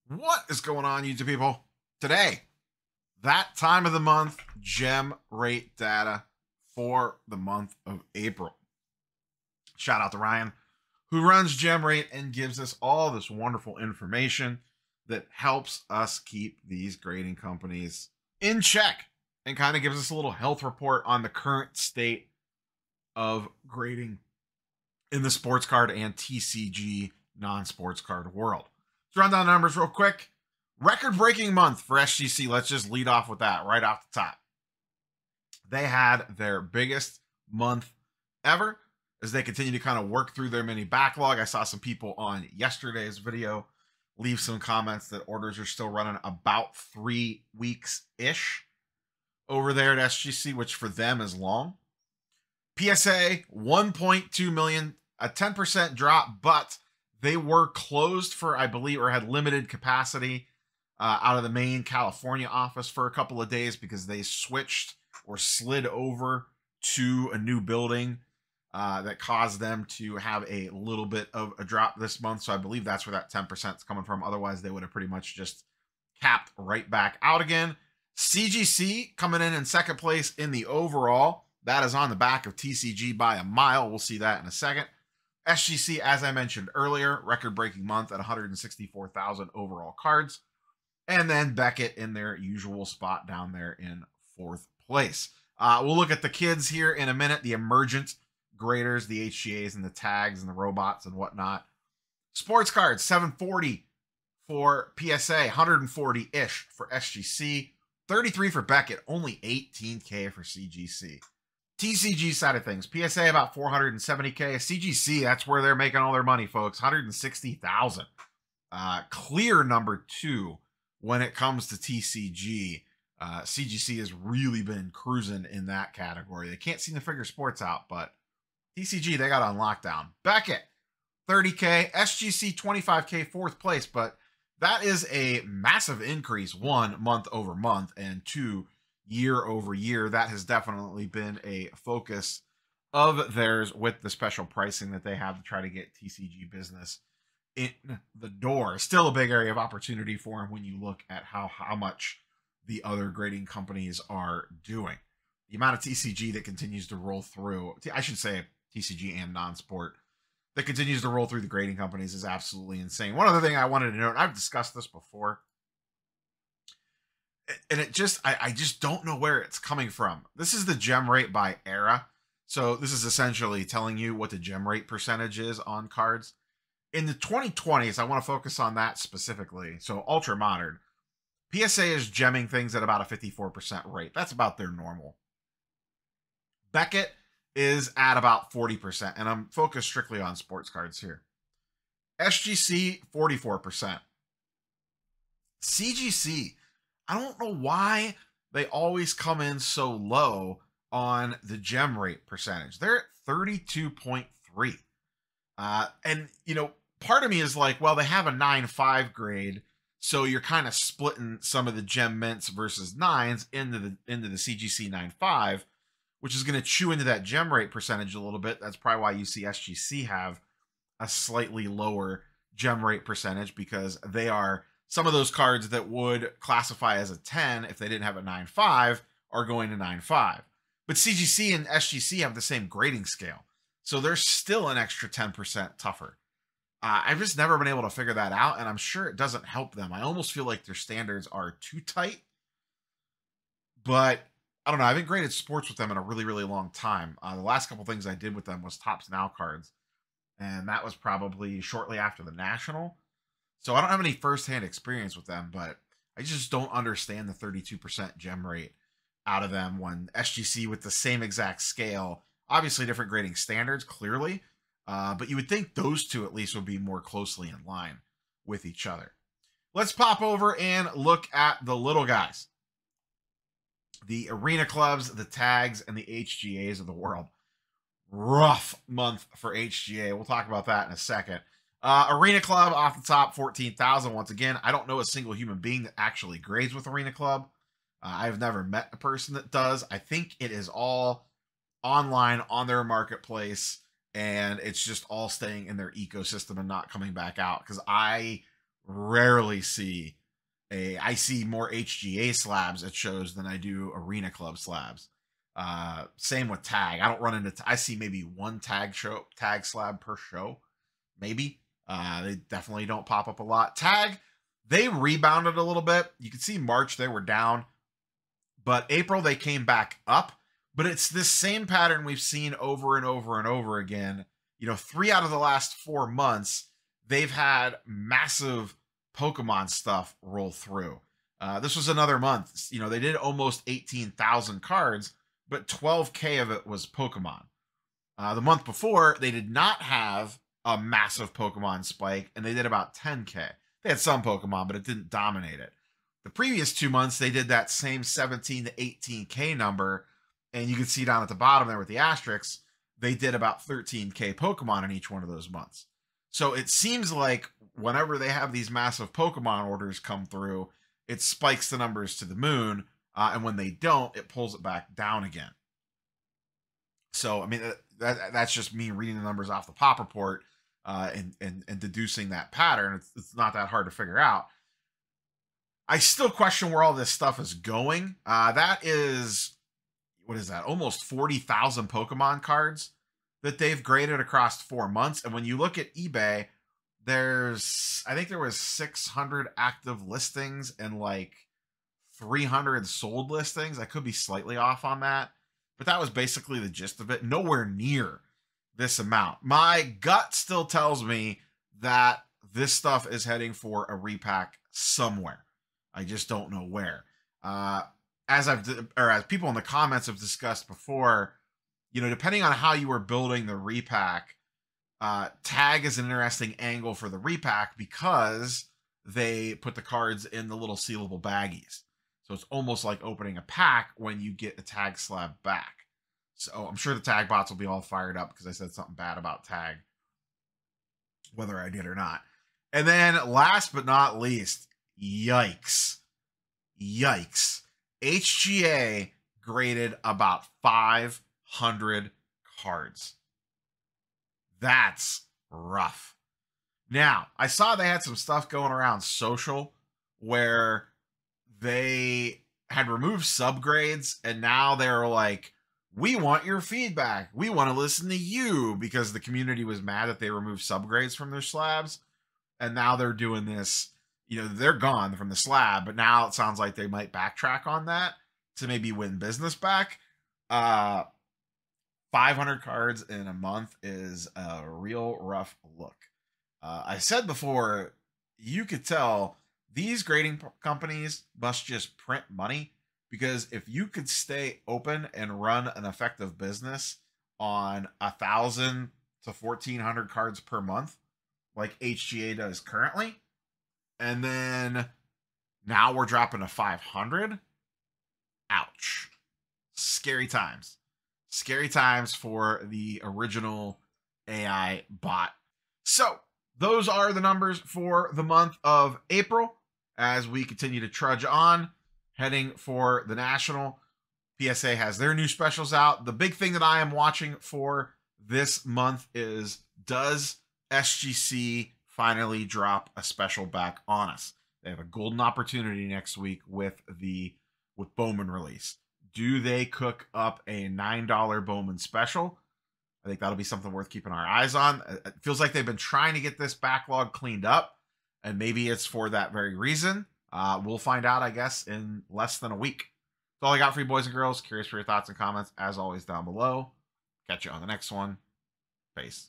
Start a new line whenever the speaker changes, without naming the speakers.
What is going on, YouTube people? Today, that time of the month, gem rate data for the month of April. Shout out to Ryan, who runs Gem Rate and gives us all this wonderful information that helps us keep these grading companies in check and kind of gives us a little health report on the current state of grading in the sports card and TCG non-sports card world. Let's run down the numbers real quick. Record-breaking month for SGC. Let's just lead off with that right off the top. They had their biggest month ever as they continue to kind of work through their mini backlog. I saw some people on yesterday's video leave some comments that orders are still running about 3 weeks-ish over there at SGC, which for them is long. PSA, 1.2 million, a 10% drop, but they were closed for, I believe, or had limited capacity out of the main California office for a couple of days because they switched or slid over to a new building that caused them to have a little bit of a drop this month. So I believe that's where that 10% is coming from. Otherwise, they would have pretty much just capped right back out again. CGC coming in second place in the overall. That is on the back of TCG by a mile. We'll see that in a second. SGC, as I mentioned earlier, record-breaking month at 164,000 overall cards. And then Beckett in their usual spot down there in fourth place. We'll look at the kids here in a minute, the emergent graders, the HGAs and the tags and the robots and whatnot. Sports cards, 740 for PSA, 140-ish for SGC, 33 for Beckett, only 18K for CGC. TCG side of things, PSA about 470K. CGC, that's where they're making all their money, folks. 160,000. Clear number 2 when it comes to TCG. CGC has really been cruising in that category. They can't seem to figure sports out, but TCG, they got on lockdown. Beckett, 30K. SGC, 25K, fourth place, but that is a massive increase, 1, month over month, and 2, year over year. That has definitely been a focus of theirs with the special pricing that they have to try to get TCG business in the door. Still a big area of opportunity for them when you look at how much the other grading companies are doing. The amount of TCG that continues to roll through, I should say TCG and non-sport, that continues to roll through the grading companies is absolutely insane. One other thing I wanted to note, I've discussed this before, and it just, I just don't know where it's coming from. This is the gem rate by era. So this is essentially telling you what the gem rate percentage is on cards. In the 2020s, I want to focus on that specifically. So ultra modern, PSA is gemming things at about a 54% rate. That's about their normal. Beckett is at about 40%, and I'm focused strictly on sports cards here. SGC, 44%. CGC, I don't know why they always come in so low on the gem rate percentage. They're at 32.3. And, you know, part of me is like, well, they have a 9.5 grade, so you're kind of splitting some of the gem mints versus 9s into the CGC 9.5, which is going to chew into that gem rate percentage a little bit. That's probably why you see SGC have a slightly lower gem rate percentage, because they are some of those cards that would classify as a 10 if they didn't have a 9.5 are going to 9.5. But CGC and SGC have the same grading scale, so they're still an extra 10% tougher. I've just never been able to figure that out, and I'm sure it doesn't help them. I almost feel like their standards are too tight, but I don't know. I haven't graded sports with them in a really, really long time. The last couple things I did with them was Topps Now cards, and that was probably shortly after the National. So I don't have any firsthand experience with them, but I just don't understand the 32% gem rate out of them when SGC with the same exact scale, obviously different grading standards, clearly, but you would think those two at least would be more closely in line with each other. Let's pop over and look at the little guys. The arena clubs, the tags, and the HGAs of the world. Rough month for HGA. We'll talk about that in a second. Arena Club off the top, 14,000. Once again, I don't know a single human being that actually grades with Arena Club. I've never met a person that does. I think it is all online on their marketplace, and it's just all staying in their ecosystem and not coming back out, because I rarely see I see more HGA slabs at shows than I do Arena Club slabs. Same with tag. I don't run into, I see maybe one tag slab per show, maybe. They definitely don't pop up a lot. Tag, they rebounded a little bit. You can see March they were down, but April they came back up. But it's this same pattern we've seen over and over and over again. 3 out of the last 4 months, they've had massive Pokemon stuff roll through. This was another month. They did almost 18,000 cards, but 12K of it was Pokemon. The month before, they did not have a massive Pokemon spike, and they did about 10K. They had some Pokemon, but it didn't dominate it. The previous 2 months, they did that same 17 to 18K number, and you can see down at the bottom there with the asterisks, they did about 13K Pokemon in each one of those months. So it seems like whenever they have these massive Pokemon orders come through, it spikes the numbers to the moon. And when they don't, it pulls it back down again. So, I mean, that's just me reading the numbers off the pop report and deducing that pattern. It's not that hard to figure out. I still question where all this stuff is going. That is, what is that? Almost 40,000 Pokemon cards that they've graded across 4 months. And when you look at eBay, I think there was 600 active listings and like 300 sold listings. I could be slightly off on that, but that was basically the gist of it. Nowhere near this amount. My gut still tells me that this stuff is heading for a repack somewhere. I just don't know where. As people in the comments have discussed before, depending on how you were building the repack, tag is an interesting angle for the repack because they put the cards in the little sealable baggies. So it's almost like opening a pack when you get a tag slab back. So I'm sure the tag bots will be all fired up because I said something bad about tag, whether I did or not. And then last but not least, yikes. HGA graded about 500 cards. That's rough. Now, I saw they had some stuff going around social where they had removed subgrades, and now they're like, we want your feedback. We want to listen to you, because the community was mad that they removed subgrades from their slabs. And now they're doing this, they're gone from the slab, but now it sounds like they might backtrack on that to maybe win business back. 500 cards in a month is a real rough look. I said before, you could tell these grading companies must just print money, because if you could stay open and run an effective business on 1,000 to 1,400 cards per month, like HGA does currently, and then now we're dropping to 500, ouch. Scary times. Scary times for the original AI bot. So those are the numbers for the month of April as we continue to trudge on, heading for the National. PSA has their new specials out. The big thing that I am watching for this month is, does SGC finally drop a special back on us? They have a golden opportunity next week with Bowman release. Do they cook up a $9 Bowman special? I think that'll be something worth keeping our eyes on. It feels like they've been trying to get this backlog cleaned up, and maybe it's for that very reason. We'll find out, I guess, in less than a week. That's all I got for you, boys and girls. Curious for your thoughts and comments, as always, down below. Catch you on the next one. Peace.